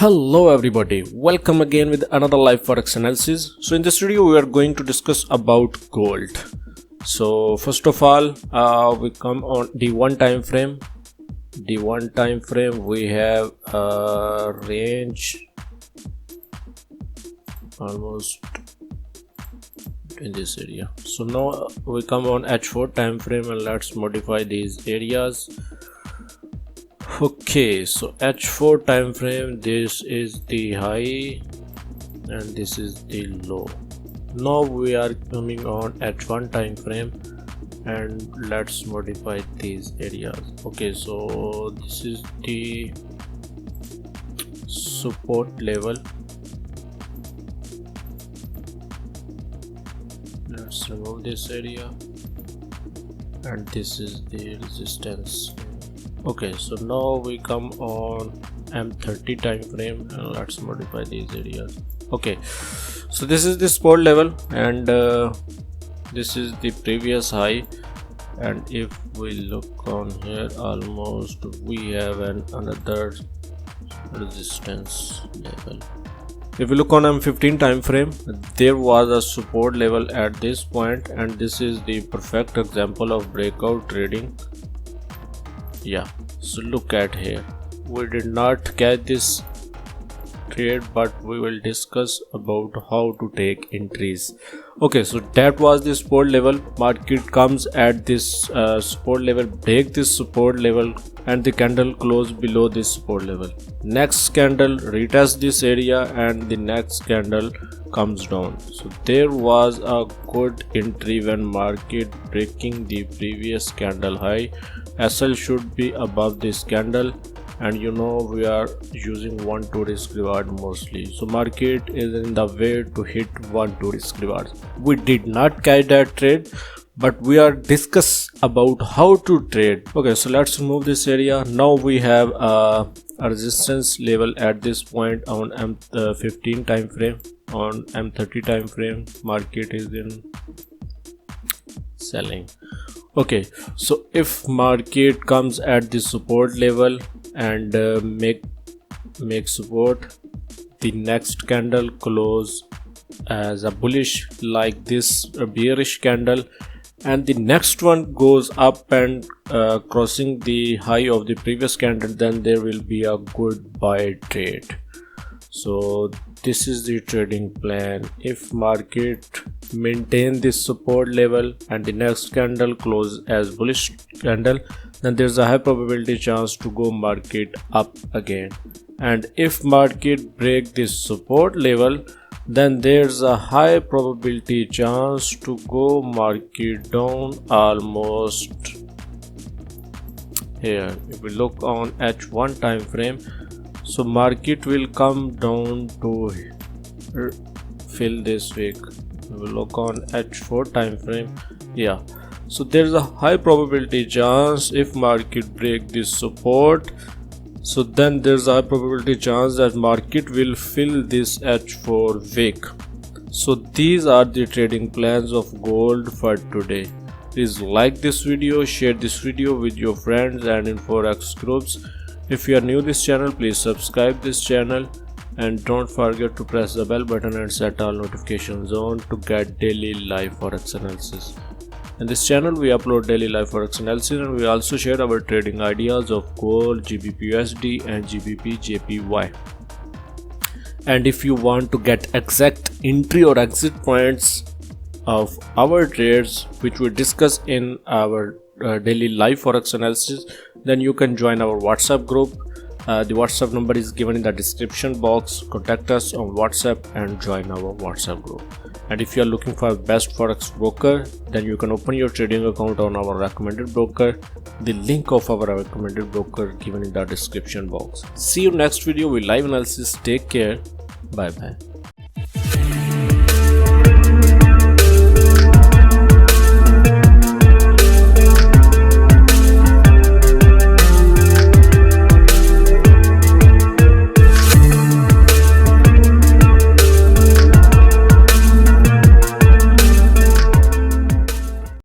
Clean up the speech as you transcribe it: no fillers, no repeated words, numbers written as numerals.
Hello everybody, welcome again with another live forex analysis. So in this video we are going to discuss about gold. So first of all, we come on the one time frame. The one time frame we have a range almost in this area. So now we come on H4 time frame and let's modify these areas. Okay, so H4 time frame, this is the high and this is the low. Now we are coming on H1 time frame and let's modify these areas. Okay, so this is the support level. Let's remove this area and this is the resistance. Okay, so now we come on M30 time frame and let's modify these areas. Okay, so this is the support level and this is the previous high, and if we look on here, almost we have another resistance level. If we look on M15 time frame, there was a support level at this point and this is the perfect example of breakout trading. Yeah, so look at here, we did not catch this trade, but we will discuss about how to take entries. Okay, so that was the support level. Market comes at this support level, break this support level, and the candle close below this support level. Next candle retest this area and the next candle comes down. So there was a good entry when market breaking the previous candle high. SL should be above this candle, and you know we are using 1-2 risk reward mostly, so market is in the way to hit 1-2 risk rewards. We did not catch that trade, but we are discuss about how to trade. Okay, so let's remove this area. Now we have a resistance level at this point on M15 time frame. On M30 time frame, market is in selling. Okay, so if market comes at the support level and make support, the next candle close as a bullish like this bearish candle, and the next one goes up and crossing the high of the previous candle, then there will be a good buy trade. So this is the trading plan. If market maintain this support level and the next candle close as bullish candle, then there's a high probability chance to go market up again. And if market break this support level, then there's a high probability chance to go market down almost here. If we look on H1 time frame, so market will come down to fill this wick. We will look on H4 time frame. Yeah, so there's a high probability chance if market break this support, so then there's a high probability chance that market will fill this H4 wick. So these are the trading plans of gold for today. Please like this video, share this video with your friends and in Forex groups. If you are new to this channel, please subscribe this channel and don't forget to press the bell button and set all notifications on to get daily live forex analysis. In this channel we upload daily live forex analysis, and we also share our trading ideas of gold, GBP/USD and GBP/JPY. And if you want to get exact entry or exit points of our trades which we discuss in our daily live forex analysis, then you can join our WhatsApp group. The WhatsApp number is given in the description box. Contact us on WhatsApp and join our WhatsApp group. And if you are looking for best forex broker, then you can open your trading account on our recommended broker. The link of our recommended broker given in the description box. See you next video with live analysis. Take care. Bye bye.